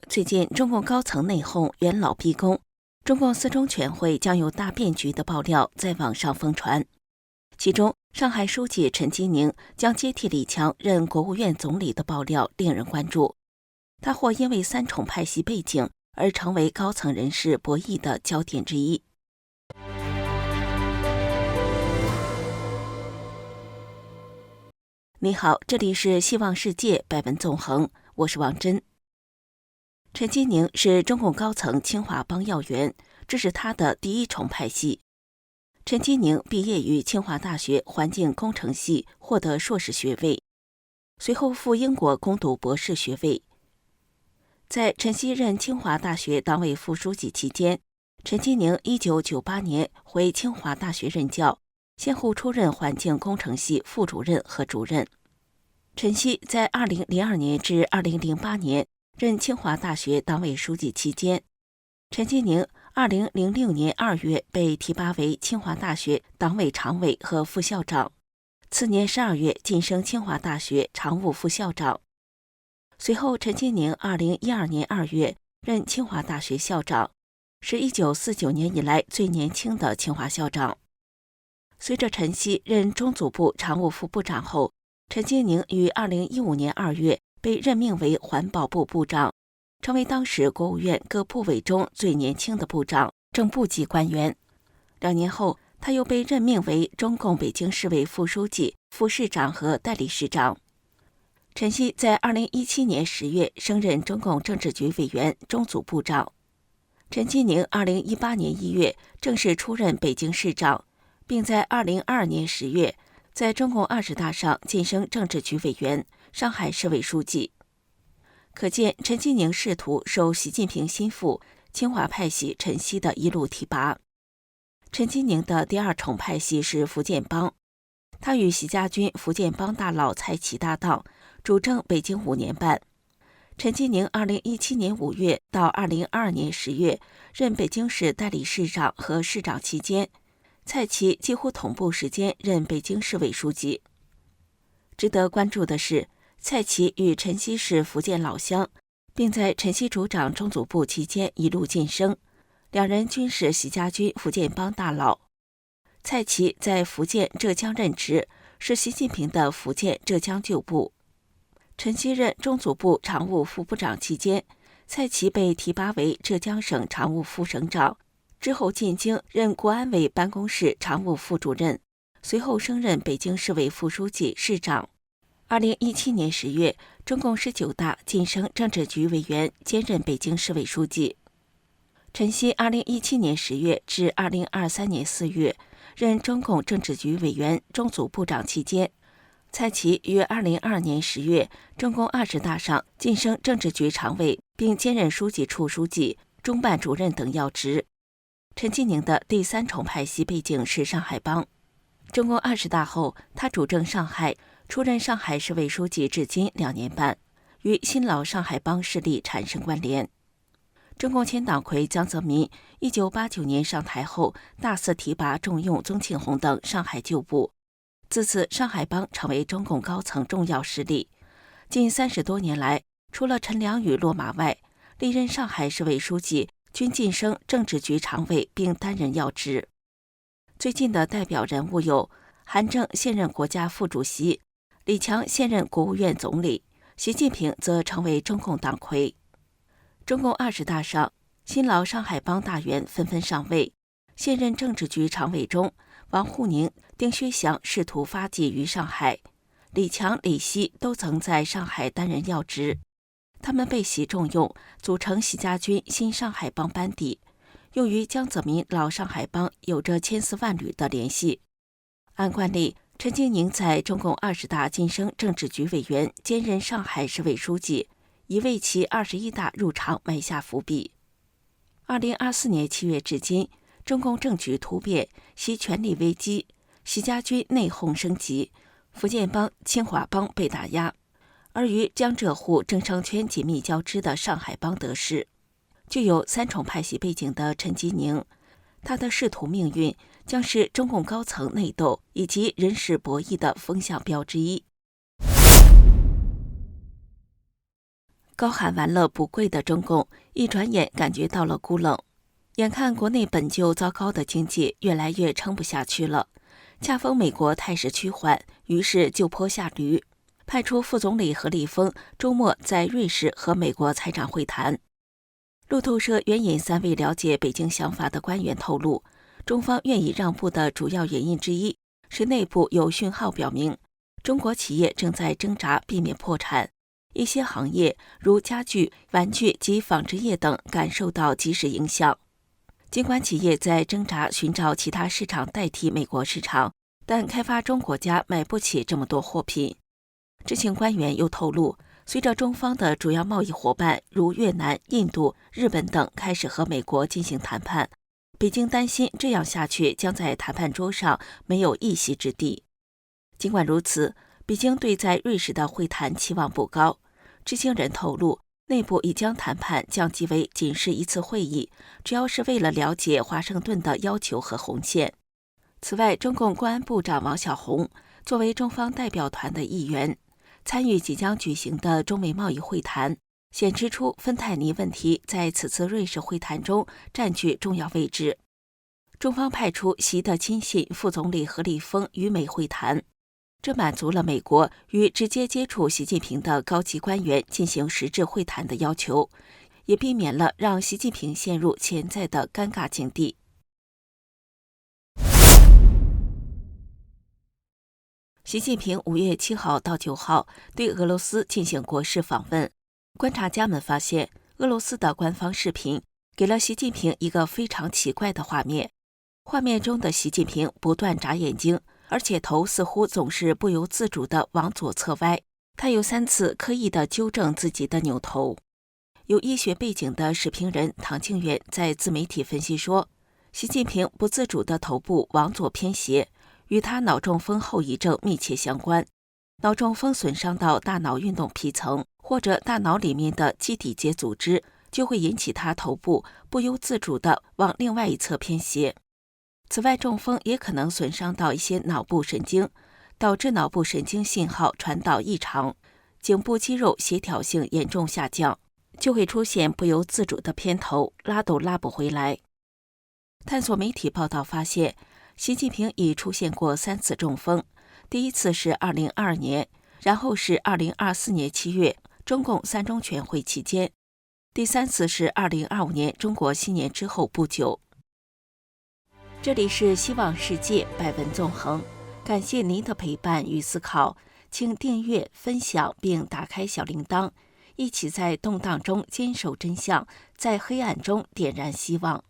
最近中共高层内讧，元老逼宫，中共四中全会将有大变局的爆料在网上疯传。其中，上海书记陈吉宁将接替李强任国务院总理的爆料令人关注。他或因为三重派系背景而成为高层人士博弈的焦点之一。你好，这里是希望世界百闻纵横，我是王真。陈吉宁是中共高层清华帮要员，这是他的第一重派系。陈吉宁毕业于清华大学环境工程系，获得硕士学位，随后赴英国攻读博士学位。在陈锡任清华大学党委副书记期间，陈吉宁1998年回清华大学任教，先后出任环境工程系副主任和主任。陈锡在2002年至2008年任清华大学党委书记期间，陈吉宁2006年2月被提拔为清华大学党委常委和副校长，次年12月晋升清华大学常务副校长。随后，陈吉宁2012年2月任清华大学校长，是1949年以来最年轻的清华校长。随着陈锡任中组部常务副部长后，陈吉宁于2015年2月被任命为环保部部长，成为当时国务院各部委中最年轻的部长、正部级官员。2年后，他又被任命为中共北京市委副书记、副市长和代理市长。陈锡在2017年10月升任中共政治局委员、中组部长。陈吉宁2018年1月正式出任北京市长，并在2022年10月在中共20大上晋升政治局委员、上海市委书记。可见陈吉宁仕途受习近平心腹清华派系陈锡的一路提拔。陈吉宁的第二重派系是福建帮，他与习家军福建帮大佬蔡奇搭档，主政北京5年半。陈吉宁2017年5月到2022年10月任北京市代理市长和市长期间，蔡奇几乎同步时间任北京市委书记。值得关注的是，蔡奇与陈锡是福建老乡，并在陈锡主掌中组部期间一路晋升，两人均是习家军福建帮大佬。蔡奇在福建、浙江任职，是习近平的福建、浙江旧部。陈锡任中组部常务副部长期间，蔡奇被提拔为浙江省常务副省长，之后进京任国安委办公室常务副主任，随后升任北京市委副书记、市长。2017年10月，中共19大晋升政治局委员，兼任北京市委书记。陈锡2017年10月至2023年4月任中共政治局委员、中组部长期间，蔡奇于2022年10月中共20大上晋升政治局常委，并兼任书记处书记、中办主任等要职。陈吉宁的第三重派系背景是上海帮。中共20大后，他主政上海，出任上海市委书记至今2年半，与新老上海帮势力产生关联。中共前党魁江泽民1989年上台后，大肆提拔重用宗庆红等上海旧部，自此上海帮成为中共高层重要势力。近30多年来，除了陈良宇落马外，历任上海市委书记均晋升政治局常委并担任要职。最近的代表人物有韩正现任国家副主席，李强现任国务院总理，习近平则成为中共党魁。中共20大上，新老上海帮大员纷纷上位。现任政治局常委中，王沪宁、丁薛祥试图发迹于上海，李强、李希都曾在上海担任要职。他们被习重用，组成习家军新上海帮班底，又与江泽民老上海帮有着千丝万缕的联系。按惯例，陈吉宁在中共20大晋升政治局委员，兼任上海市委书记，已为其21大入场埋下伏笔。2024年7月至今，中共政局突变，习权力危机，习家军内讧升级，福建帮、清华帮被打压，而与江浙沪政商圈紧密交织的上海帮得势。具有三重派系背景的陈吉宁，他的仕途命运将是中共高层内斗以及人事博弈的风向标之一。高喊完了不跪的中共，一转眼感觉到了孤冷。眼看国内本就糟糕的经济越来越撑不下去了，恰逢美国态势趋缓，于是就坡下驴，派出副总理何立峰周末在瑞士和美国财长会谈。路透社援引3位了解北京想法的官员透露，中方愿意让步的主要原因之一是内部有讯号表明，中国企业正在挣扎避免破产，一些行业如家具、玩具及纺织业等感受到及时影响。尽管企业在挣扎寻找其他市场代替美国市场，但开发中国家买不起这么多货品。知情官员又透露，随着中方的主要贸易伙伴如越南、印度、日本等开始和美国进行谈判，北京担心这样下去将在谈判桌上没有一席之地。尽管如此，北京对在瑞士的会谈期望不高。知情人透露，内部已将谈判降级为仅是一次会议，主要是为了了解华盛顿的要求和红线。此外，中共公安部长王小洪作为中方代表团的一员，参与即将举行的中美贸易会谈，显示出芬太尼问题在此次瑞士会谈中占据重要位置。中方派出习的亲信副总理何立峰与美会谈，这满足了美国与直接接触习近平的高级官员进行实质会谈的要求，也避免了让习近平陷入潜在的尴尬境地。习近平5月7号到9号对俄罗斯进行国事访问。观察家们发现，俄罗斯的官方视频给了习近平一个非常奇怪的画面。画面中的习近平不断眨眼睛，而且头似乎总是不由自主地往左侧歪。他有3次刻意地纠正自己的扭头。有医学背景的时评人唐庆远在自媒体分析说，习近平不自主的头部往左偏斜，与他脑中风后遗症密切相关。脑中风损伤到大脑运动皮层或者大脑里面的基底节组织，就会引起他头部不由自主地往另外一侧偏斜。此外，中风也可能损伤到一些脑部神经，导致脑部神经信号传导异常，颈部肌肉协调性严重下降，就会出现不由自主的偏头，拉都拉不回来。探索媒体报道发现，习近平已出现过3次中风，第一次是2022年，然后是2024年7月中共3中全会期间，第3次是2025年中国新年之后不久。这里是希望世界百闻纵横，感谢您的陪伴与思考，请订阅、分享并打开小铃铛，一起在动荡中坚守真相，在黑暗中点燃希望。